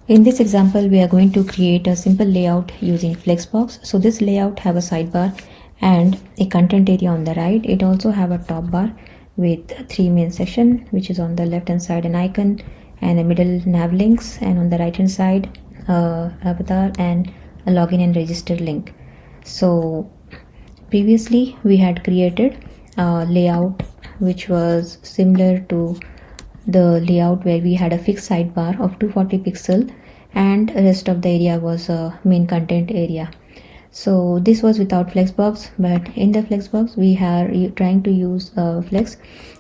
In this example, we are going to create a simple layout using flexbox. So this layout have a sidebar and a content area on the right. It also have a top bar with three main section, which is on the left hand side an icon and a middle nav links, and on the right hand side avatar and a login and register link. So previously we had created a layout which was similar to the layout where we had a fixed sidebar of 240 pixel and rest of the area was a main content area. So this was without flexbox, but in the flexbox we are trying to use a flex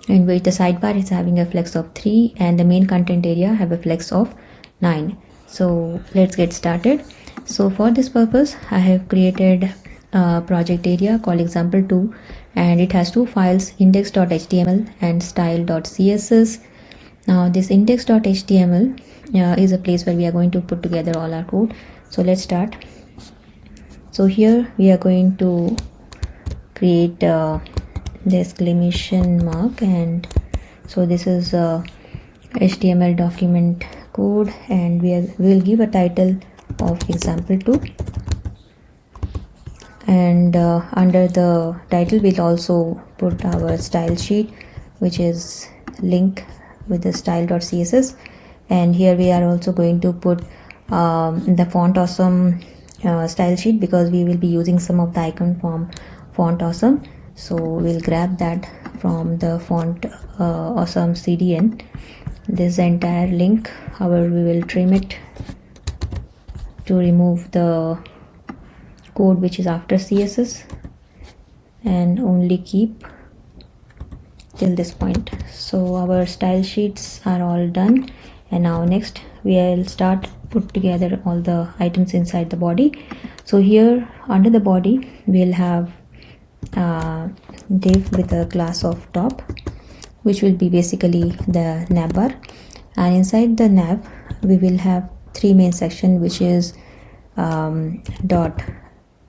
in which the sidebar is having a flex of 3 and the main content area have a flex of 9. So let's get started. So for this purpose I have created a project area called example2, and it has two files, index.html and style.css. Now this index.html is a place where we are going to put together all our code. So let's start. So here we are going to create the exclamation mark, and so this is a HTML document code, and we will give a title of example2, and under the title we'll also put our style sheet, which is link with the style.css, and here we are also going to put the font awesome style sheet, because we will be using some of the icon from font awesome. So we'll grab that from the font awesome CDN. This entire link, however, we will trim it to remove the code which is after CSS and only keep till this point. So our style sheets are all done, and now next we will start put together all the items inside the body. So here under the body we'll have div with a class of top, which will be basically the nav bar, and inside the nav we will have three main section, which is dot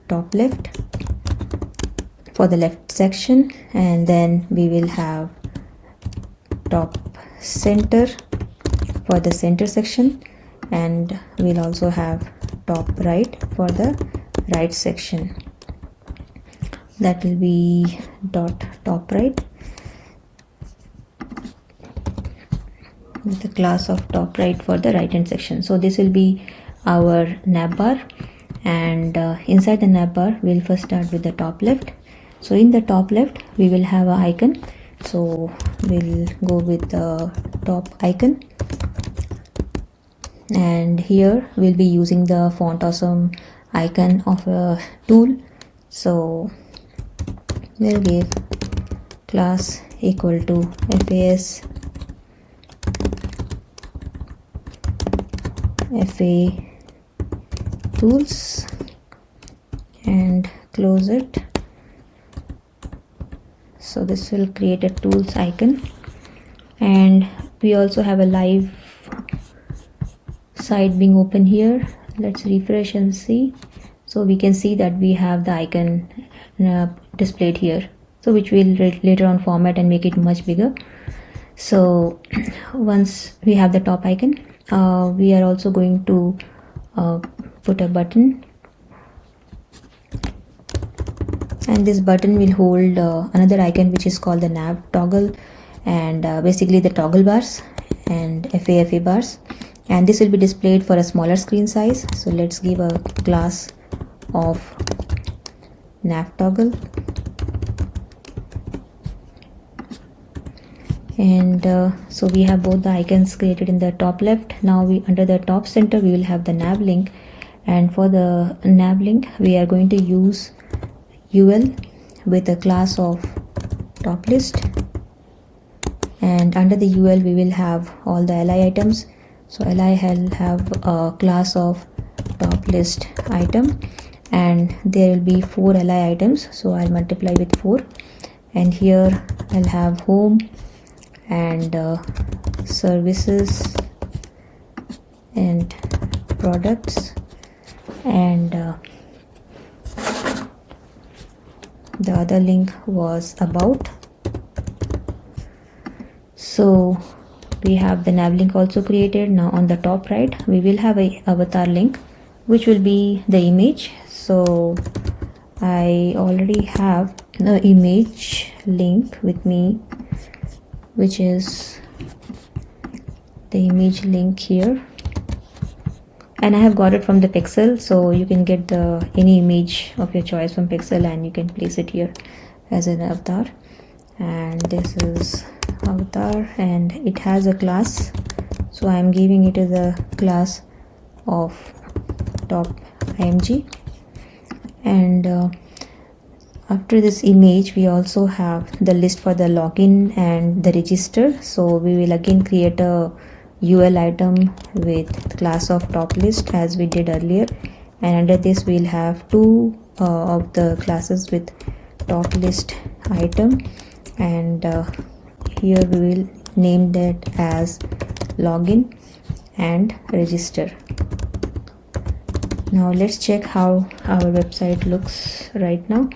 top left for the left section, and then we will have top center for the center section, and we'll also have top right for the right section. That will be dot top right with the class of top right for the right hand section. So this will be our nav bar, and inside the nav bar we'll first start with the top left. So in the top left we will have an icon, so we'll go with the top icon, and here we'll be using the font awesome icon of a tool. So we'll give class equal to FAS FA tools and close it. So this will create a tools icon, and we also have a live site being open here. Let's refresh and see. So we can see that we have the icon displayed here, so which we'll later on format and make it much bigger. So once we have the top icon, we are also going to put a button, and this button will hold another icon which is called the nav toggle, and basically the toggle bars and FA bars, and this will be displayed for a smaller screen size. So let's give a class of nav toggle, and so we have both the icons created in the top left. Now we under the top center we will have the nav link, and for the nav link we are going to use UL with a class of top list, and under the UL we will have all the li items. So li will have a class of top list item, and there will be 4 li items, so I'll multiply with 4, and here I'll have home and services and products, and the other link was about. So we have the nav link also created. Now on the top right we will have a avatar link which will be the image. So I already have the image link with me, which is the image link here, and I have got it from the pixel. So you can get the any image of your choice from pixel and you can place it here as an avatar. And this is avatar and it has a class, so I am giving it as a class of top img. And after this image we also have the list for the login and the register. So we will again create a UL item with the class of top list as we did earlier, and under this we'll have two of the classes with top list item, and here we will name that as login and register. Now let's check how our website looks right now.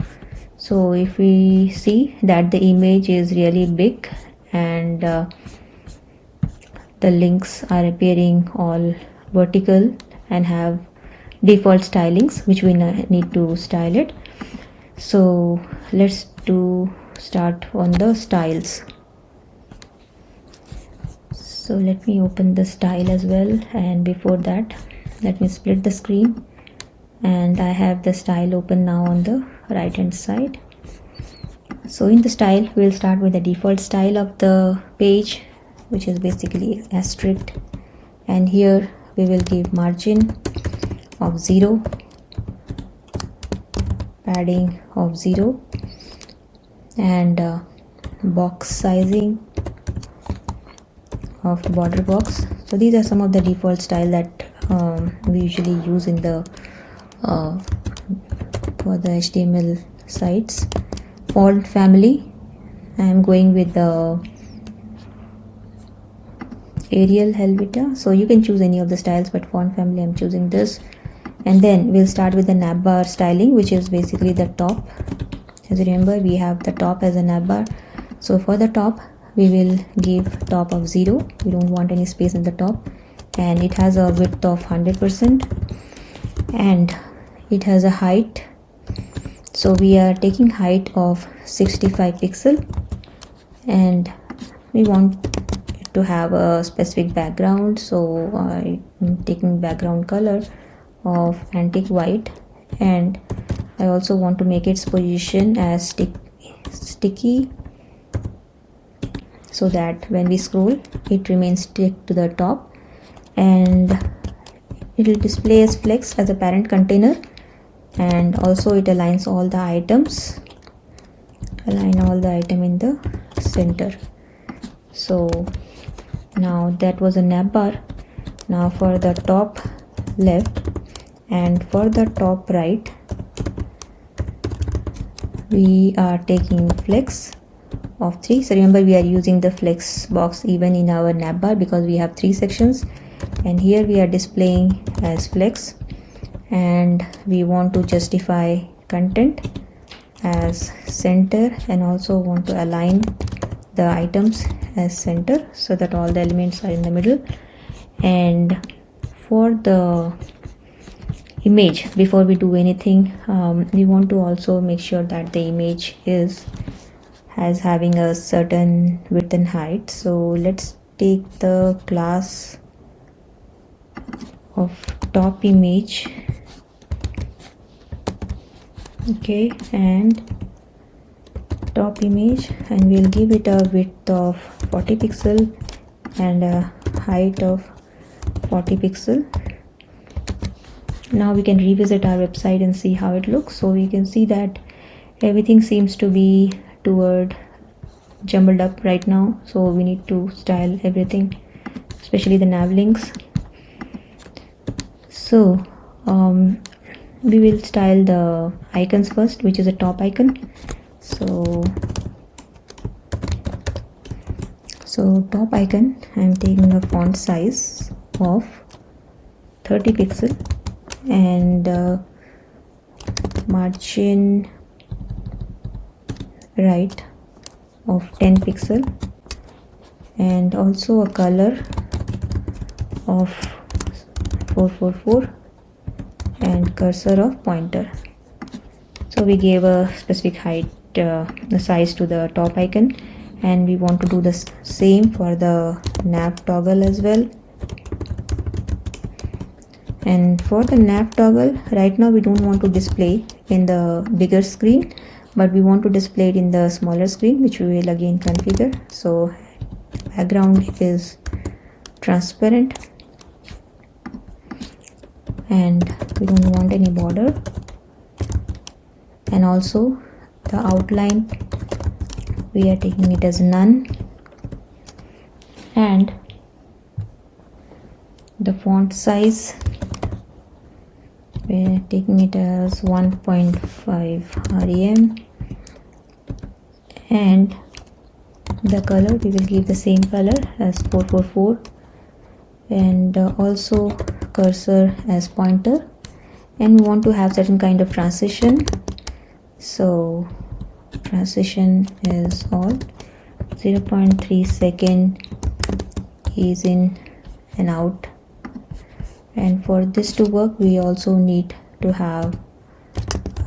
So if we see that the image is really big and the links are appearing all vertical and have default stylings which we need to style it. So let's start on the styles. So let me open the style as well, and before that let me split the screen, and I have the style open now on the right hand side. So in the style we'll start with the default style of the page, which is basically asterisk, and here we will give margin of 0, padding of 0, and box sizing of border box. So these are some of the default style that we usually use in the for the HTML sites. Font family, I am going with the Arial Helvetica, so you can choose any of the styles, but font family I'm choosing this. And then we'll start with the navbar styling, which is basically the top. As you remember, we have the top as a navbar. So for the top we will give top of 0, we don't want any space in the top, and it has a width of 100% and it has a height. So we are taking height of 65 pixel, and we want it to have a specific background. So I'm taking background color of antique white, and I also want to make its position as sticky so that when we scroll it remains stick to the top, and it will display as flex as a parent container, and also it aligns all the items, align all the item in the center. So now that was a navbar. Now for the top left and for the top right we are taking flex of 3. So remember, we are using the flex box even in our navbar because we have 3 sections, and here we are displaying as flex, and we want to justify content as center and also want to align the items as center so that all the elements are in the middle. And for the image, before we do anything, we want to also make sure that the image is having a certain width and height. So let's take the class of top image, okay, and top image, and we'll give it a width of 40 pixel and a height of 40 pixel. Now we can revisit our website and see how it looks. So we can see that everything seems to be toward jumbled up right now, so we need to style everything, especially the nav links. So we will style the icons first, which is a top icon. So top icon, I'm taking a font size of 30 pixel and margin right of 10 pixel and also a color of 444 and cursor of pointer. So we gave a specific height, the size to the top icon, and we want to do the same for the nav toggle as well. And for the nav toggle, right now we don't want to display in the bigger screen, but we want to display it in the smaller screen, which we will again configure. So background is transparent and we don't want any border, and also the outline we are taking it as none, and the font size we're taking it as 1.5 rem, and the color we will give the same color as 444, and also cursor as pointer, and we want to have certain kind of transition. So transition is all 0.3 second is in and out, and for this to work we also need to have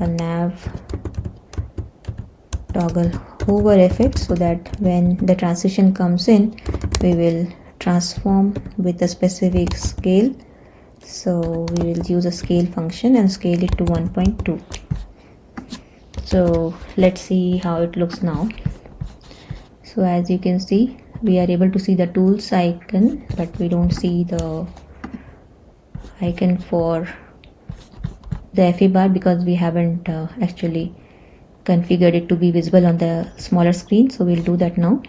a nav toggle hover effect, so that when the transition comes in we will transform with a specific scale. So we will use a scale function and scale it to 1.2. So let's see how it looks now. So as you can see, we are able to see the tools icon, but we don't see the icon for the FA bar because we haven't actually configured it to be visible on the smaller screen. So we'll do that now.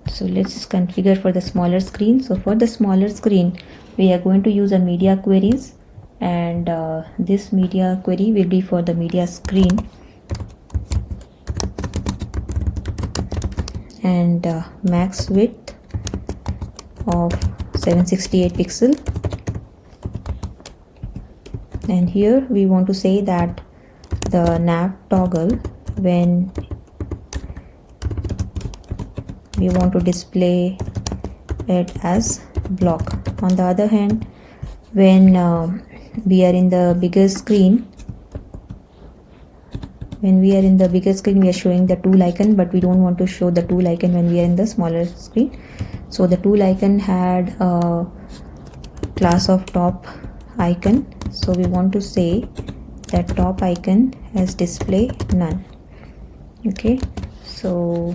So let's configure for the smaller screen. So for the smaller screen we are going to use a media queries, and this media query will be for the media screen, and max width of 768 pixel, and here we want to say that the nav toggle, when we want to display it as block. On the other hand, when we are in the bigger screen, we are showing the tool icon, but we don't want to show the tool icon when we are in the smaller screen. So the tool icon had a class of top icon, so we want to say that top icon has display none. Okay, so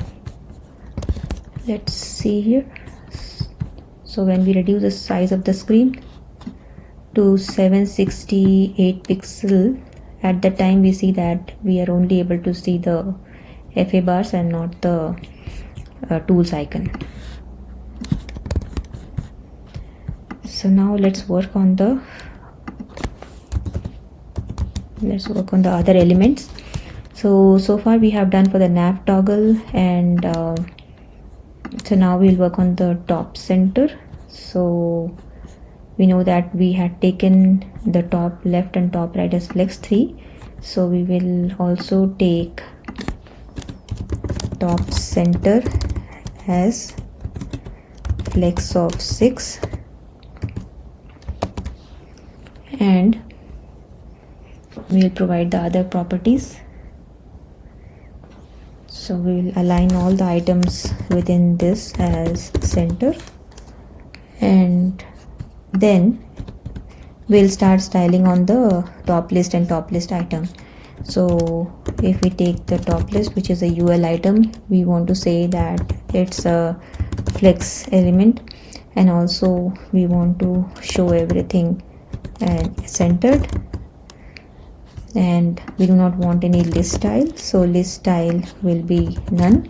let's see here. So when we reduce the size of the screen to 768 pixel, at the time we see that we are only able to see the FA bars and not the tools icon. So now let's work on the other elements. So far we have done for the nav toggle, and so now we'll work on the top center. So we know that we had taken the top left and top right as flex 3, so we will also take top center as flex of 6, and we will provide the other properties. So we will align all the items within this as center, and then we'll start styling on the top list and top list item. So if we take the top list, which is a UL item, we want to say that it's a flex element, and also we want to show everything and centered, and we do not want any list style, so list style will be none,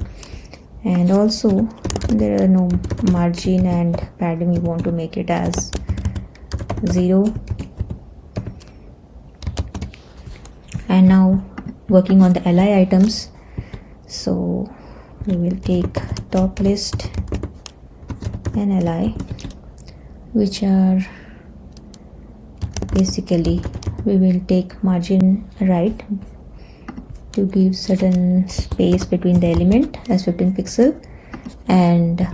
and also there are no margin and padding, we want to make it as 0. And now working on the li items, so we will take top list and li, which are basically we will take margin right to give certain space between the element as 15 pixel, and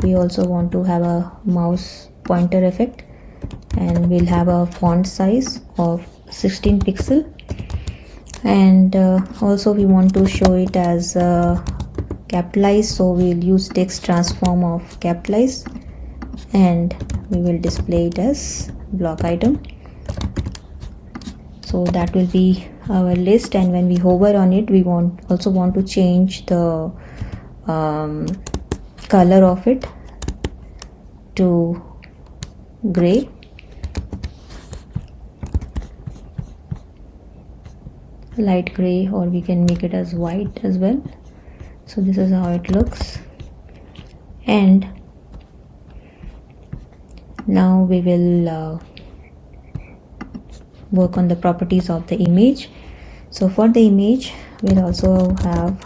we also want to have a mouse pointer effect, and we'll have a font size of 16 pixel, and also we want to show it as capitalized, so we'll use text transform of capitalized, and we will display it as block item. So that will be our list, and when we hover on it, we also want to change the color of it to gray, light gray, or we can make it as white as well. So this is how it looks, and now we will work on the properties of the image. So for the image, we'll also have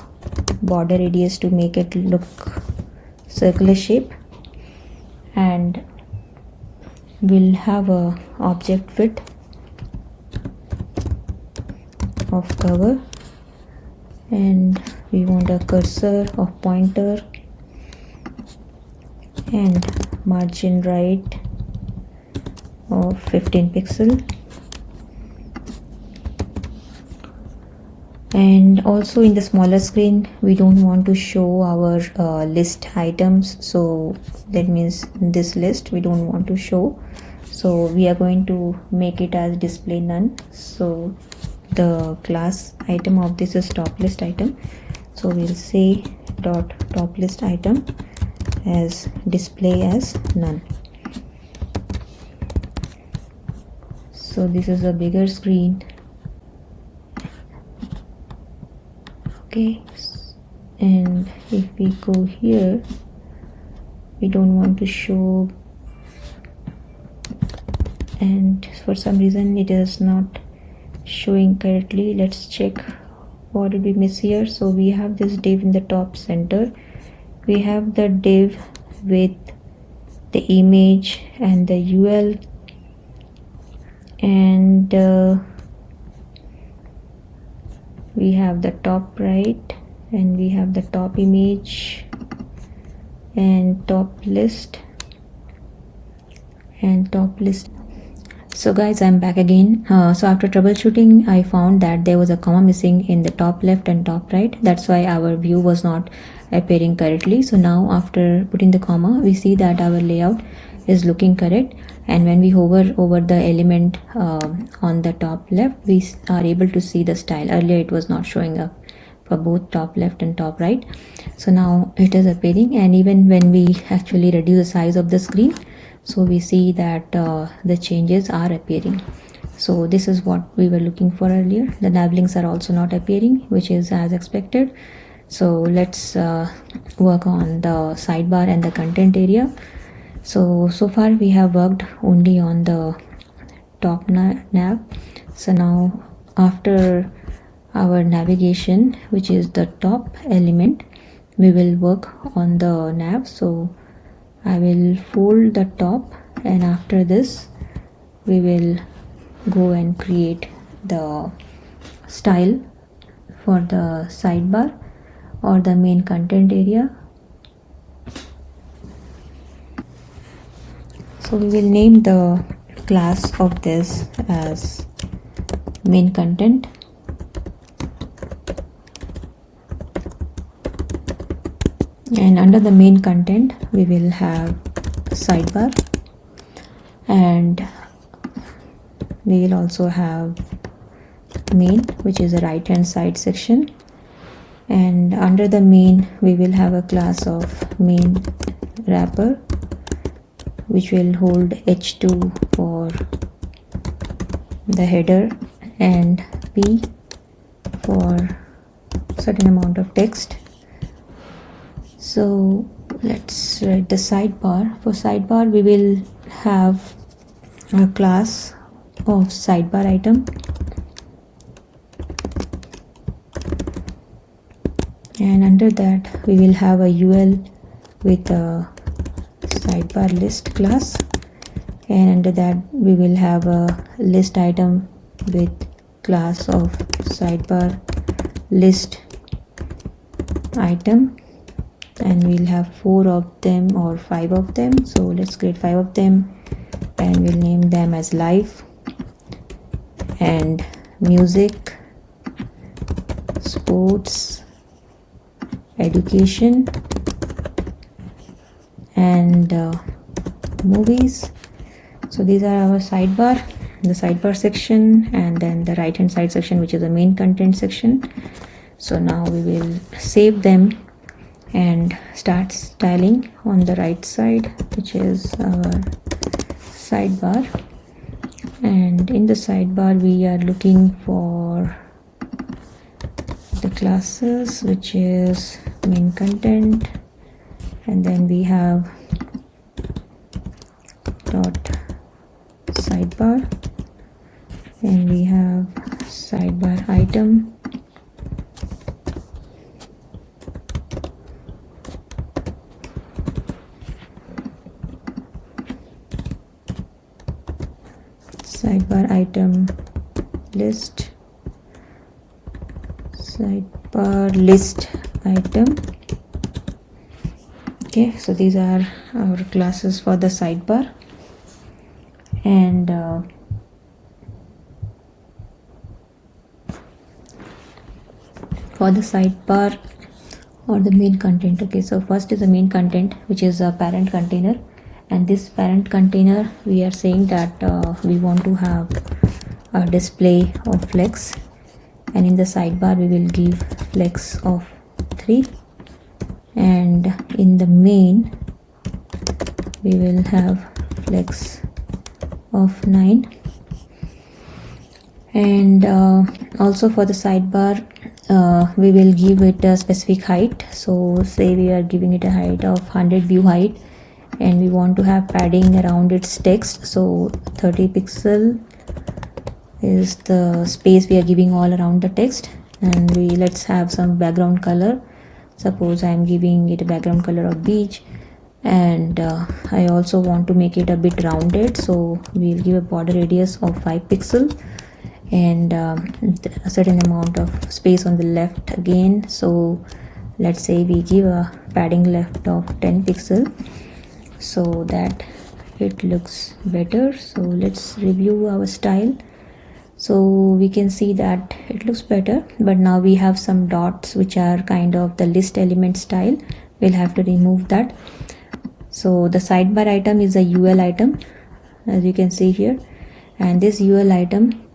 border radius to make it look circular shape, and we'll have a object fit of cover, and we want a cursor of pointer and margin right of 15 pixel. And also in the smaller screen, we don't want to show our list items, so that means this list we don't want to show, so we are going to make it as display none. So the class item of this is top list item, so we'll say dot top list item as display as none. So this is a bigger screen. Okay, and if we go here, we don't want to show, and for some reason it is not showing correctly. Let's check what did we miss here. So we have this div in the top center, we have the div with the image and the UL, and we have the top right, and we have the top image and top list and top list. So guys, I'm back again. So after troubleshooting, I found that there was a comma missing in the top left and top right. That's why our view was not appearing correctly. So now after putting the comma, we see that our layout is looking correct, and when we hover over the element on the top left, we are able to see the style. Earlier it was not showing up for both top left and top right, so now it is appearing. And even when we actually reduce the size of the screen, so we see that the changes are appearing. So this is what we were looking for earlier. The nav links are also not appearing, which is as expected. So let's work on the sidebar and the content area. So far we have worked only on the top nav. So now after our navigation, which is the top element, we will work on the nav. So I will fold the top, and after this we will go and create the style for the sidebar or the main content area. So we will name the class of this as main content, and under the main content we will have sidebar, and we will also have main, which is a right hand side section, and under the main we will have a class of main wrapper, which will hold h2 for the header and p for certain amount of text. So let's write the sidebar. For sidebar we will have a class of sidebar item, and under that we will have a UL with a sidebar list class, and under that we will have a list item with class of sidebar list item, and we'll have 4 of them or 5 of them. So let's create 5 of them and we'll name them as live and music, sports, education, and movies. So these are our sidebar, the sidebar section, and then the right hand side section, which is the main content section. So now we will save them and start styling on the right side, which is our sidebar. And in the sidebar we are looking for the classes, which is main content, and then we have dot sidebar, and we have sidebar item, sidebar item list, sidebar list item. Okay, so these are our classes for the sidebar. And for the sidebar or the main content, okay, so first is the main content, which is a parent container, and this parent container we are saying that we want to have a display of flex, and in the sidebar we will give flex of 3, and in the main we will have flex of 9. And also for the sidebar we will give it a specific height. So say we are giving it a height of 100 view height, and we want to have padding around its text, so 30 pixel is the space we are giving all around the text. And let's have some background color. Suppose I am giving it a background color of beige, and I also want to make it a bit rounded, so we'll give a border radius of 5 pixel and a certain amount of space on the left again. So let's say we give a padding left of 10 pixel so that it looks better. So let's review our style. So we can see that it looks better, but now we have some dots which are kind of the list element style. We'll have to remove that. So the sidebar item is a UL item, as you can see here, and this UL item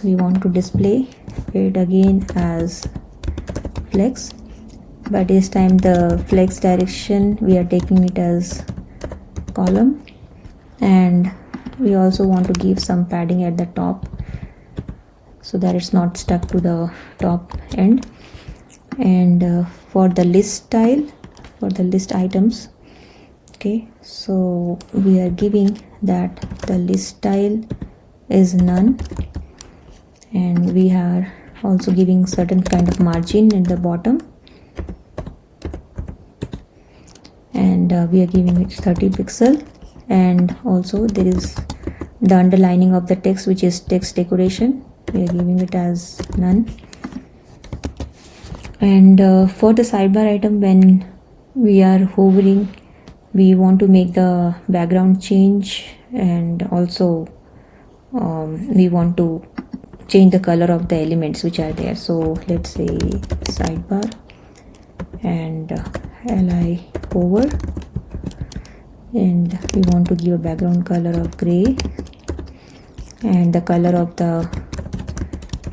we want to display it again as flex, but this time the flex direction we are taking it as column, and we also want to give some padding at the top so that it's not stuck to the top end. And for the list style, for the list items, okay, so we are giving that the list style is none, and we are also giving certain kind of margin in the bottom, and we are giving it 30 pixel, and also there is the underlining of the text, which is text decoration. We are giving it as none. And for the sidebar item, when we are hovering, we want to make the background change, and also we want to change the color of the elements which are there. So let's say sidebar and li hover, and we want to give a background color of gray and the color of the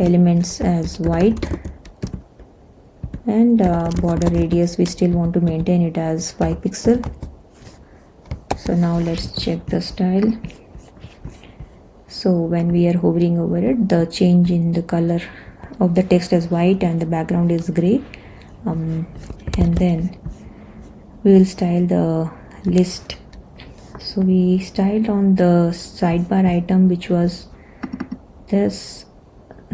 elements as white, and border radius we still want to maintain it as 5 pixel. So now let's check the style. So when we are hovering over it, the change in the color of the text is white and the background is gray, and then we will style the list. So we styled on the sidebar item, which was this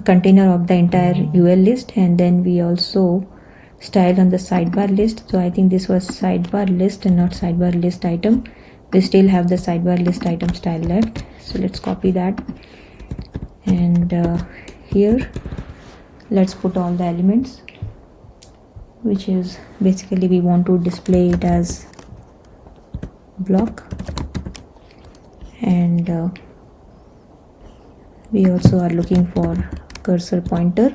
container of the entire UL list, and then we also styled on the sidebar list. So I think this was sidebar list and not sidebar list item. We still have the sidebar list item style left, so let's copy that and here let's put all the elements, which is basically we want to display it as block, and we also are looking for cursor pointer,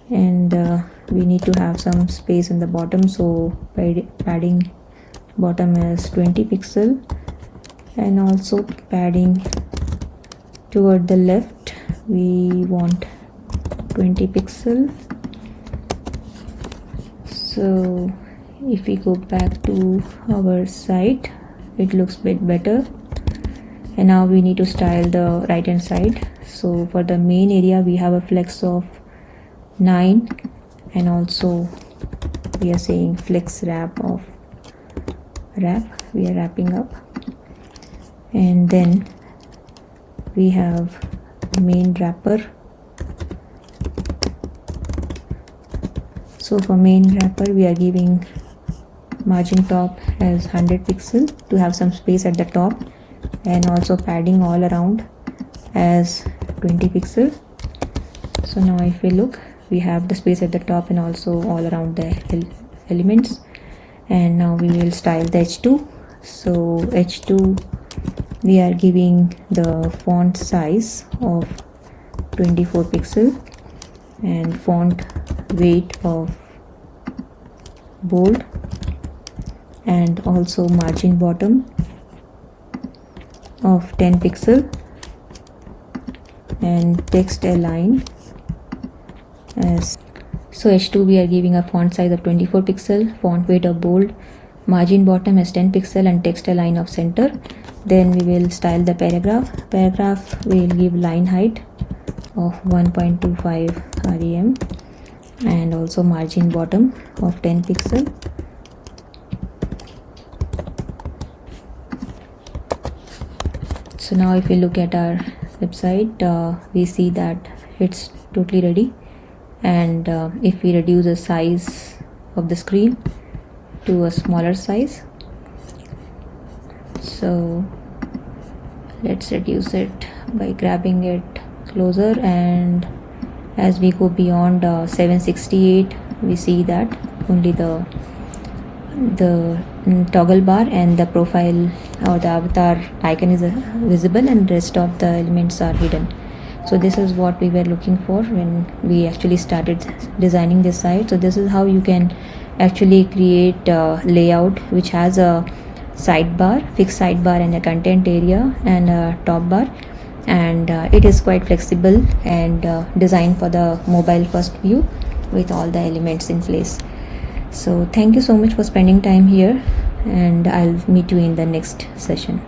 and we need to have some space in the bottom, so padding bottom is 20 pixel, and also padding toward the left we want 20 pixel. So if we go back to our site, it looks a bit better. And now we need to style the right hand side. So for the main area we have a flex of 9, and also we are saying flex wrap of wrap, we are wrapping up. And then we have main wrapper. So for main wrapper we are giving margin top as 100 pixel to have some space at the top, and also padding all around as 20 pixel. So now if we look, we have the space at the top and also all around the elements. And now we will style the h2. So h2 we are giving the font size of 24 pixel and font weight of bold, and also margin bottom of 10 pixel, and text align as, so h2 we are giving a font size of 24 pixel, font weight of bold, margin bottom as 10 pixel, and text align of center. Then we will style the paragraph. Paragraph we will give line height of 1.25 rem, and also margin bottom of 10 pixel. So now if we look at our website, we see that it's totally ready. And if we reduce the size of the screen to a smaller size, so let's reduce it by grabbing it closer, and as we go beyond 768 we see that only the toggle bar and the profile or the avatar icon is visible, and rest of the elements are hidden. So this is what we were looking for when we actually started designing this site. So this is how you can actually create a layout which has a sidebar, fixed sidebar, and a content area and a top bar, and it is quite flexible and designed for the mobile first view with all the elements in place. So thank you so much for spending time here, and I'll meet you in the next session.